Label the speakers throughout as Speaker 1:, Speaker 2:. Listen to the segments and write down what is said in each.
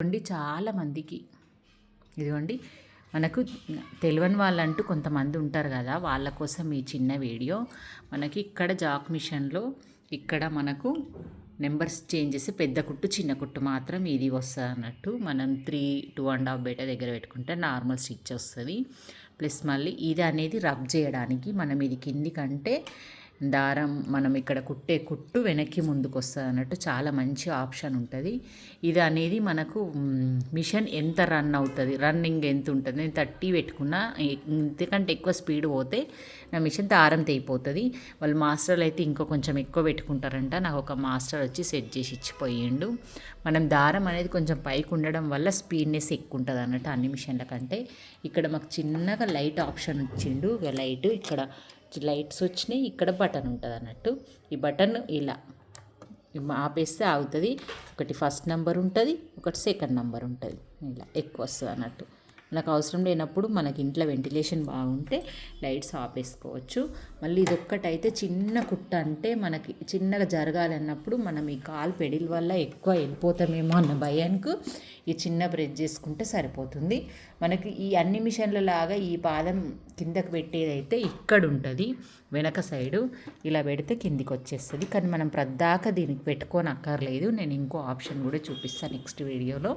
Speaker 1: ఇదిగోండి చాలామందికి ఇదిగోండి మనకు తెలియని వాళ్ళంటూ కొంతమంది ఉంటారు కదా, వాళ్ళ కోసం ఈ చిన్న వీడియో. మనకి ఇక్కడ జాక్ మిషన్లో ఇక్కడ మనకు నెంబర్స్ చేంజ్ చేసి పెద్ద కుట్టు చిన్న కుట్టు మాత్రం ఇది వస్తుంది అన్నట్టు. మనం 3 2.5 బేట దగ్గర పెట్టుకుంటే నార్మల్ స్టిచ్ వస్తుంది. ప్లస్ మళ్ళీ ఇది అనేది రబ్ చేయడానికి మనం ఇది కింది కంటే దారం మనం ఇక్కడ కుట్టే కుట్టు వెనక్కి ముందుకు వస్తుంది అన్నట్టు. చాలా మంచి ఆప్షన్ ఉంటుంది ఇది అనేది. మనకు మిషన్ ఎంత రన్ అవుతుంది, రన్నింగ్ ఎంత ఉంటుంది, నేను 30 పెట్టుకున్నా. ఇంతకంటే ఎక్కువ స్పీడ్ పోతే నా మిషన్ దారం తెగిపోతుంది. వాళ్ళు మాస్టర్లు అయితే ఇంకో కొంచెం ఎక్కువ పెట్టుకుంటారంట. నాకు ఒక మాస్టర్ వచ్చి సెట్ చేసి ఇచ్చిపోయిండు. మనం దారం అనేది కొంచెం పైకి ఉండడం వల్ల స్పీడ్నెస్ ఎక్కువ ఉంటుంది అన్నట్టు అన్ని మిషన్ల కంటే. ఇక్కడ మాకు చిన్నగా లైట్ ఆప్షన్ ఇచ్చిండు. లైట్ ఇక్కడ లైట్స్ వచ్చినాయి, ఇక్కడ బటన్ ఉంటుంది అన్నట్టు. ఈ బటన్ ఇలా ఆపేస్తే ఆగుతుంది. ఒకటి ఫస్ట్ నెంబర్ ఉంటుంది, ఒకటి సెకండ్ నెంబర్ ఉంటుంది. ఇలా ఎక్కువ వస్తుంది అన్నట్టు. నాకు అవసరం లేనప్పుడు మనకి ఇంట్లో వెంటిలేషన్ బాగుంటే లైట్స్ ఆపేసుకోవచ్చు. మళ్ళీ ఇది ఒక్కటైతే చిన్న కుట్ట అంటే మనకి చిన్నగా జరగాలి అన్నప్పుడు మనం ఈ కాలు పెడిల్ వల్ల ఎక్కువ వెళ్ళిపోతామేమో అన్న భయానికి ఈ చిన్న బ్రెడ్ చేసుకుంటే సరిపోతుంది. మనకి ఈ అన్ని మిషన్ల లాగా ఈ పాదం కిందకు పెట్టేదైతే ఇక్కడ ఉంటుంది వెనక సైడు. ఇలా పెడితే కిందికి వచ్చేస్తుంది. కానీ మనం ప్రద్దాకా దీనికి పెట్టుకొని అక్కర్లేదు. నేను ఇంకో ఆప్షన్ కూడా చూపిస్తాను నెక్స్ట్ వీడియోలో.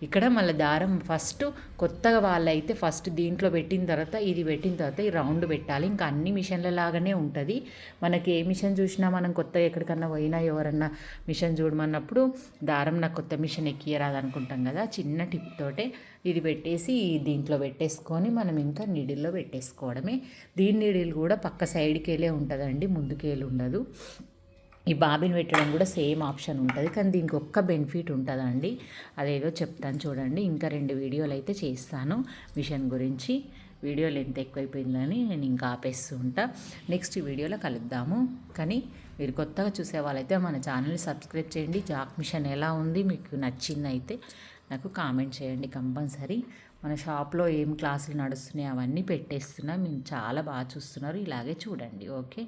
Speaker 1: ఇక్కడ మళ్ళీ దారం ఫస్ట్ కొత్తగా వాళ్ళైతే ఫస్ట్ దీంట్లో పెట్టిన తర్వాత ఇది పెట్టిన తర్వాత ఈ రౌండ్ పెట్టాలి. ఇంకా అన్ని మిషన్ల లాగానే ఉంటుంది. మనకి ఏ మిషన్ చూసినా మనం కొత్తగా ఎక్కడికన్నా పోయినా ఎవరన్నా మిషన్ చూడమన్నప్పుడు దారం నాకు కొత్త మిషన్ ఎక్కియరాదు అనుకుంటాం కదా, చిన్న టిప్ తోటే ఇది పెట్టేసి దీంట్లో పెట్టేసుకొని మనం ఇంకా నీడిల్లో పెట్టేసుకోవడమే. దీని నీడిల్ కూడా పక్క సైడ్కి వెళ్ళే ఉంటుందండి, ముందుకు వెళ్ళి ఉండదు. ఈ బాబిన్ పెట్టడం కూడా సేమ్ ఆప్షన్ ఉంటుంది. కానీ దీనికి ఒక్క బెనిఫిట్ ఉంటుందండి, అదేదో చెప్తాను చూడండి. ఇంకా 2 వీడియోలు అయితే చేస్తాను మిషన్ గురించి. వీడియోలు ఎంత ఎక్కువైపోయిందని నేను ఇంకా ఆపేస్తూ ఉంటా. నెక్స్ట్ వీడియోలో కలుద్దాము. కానీ మీరు కొత్తగా చూసే వాళ్ళైతే మన ఛానల్ని సబ్స్క్రైబ్ చేయండి. జాక్ మిషన్ ఎలా ఉంది, మీకు నచ్చిందైతే నాకు కామెంట్ చేయండి కంపల్సరీ. మన షాప్లో ఏం క్లాసులు నడుస్తున్నాయి అవన్నీ పెట్టేస్తున్నా. మీరు చాలా బాగా చూస్తున్నారు, ఇలాగే చూడండి. ఓకే.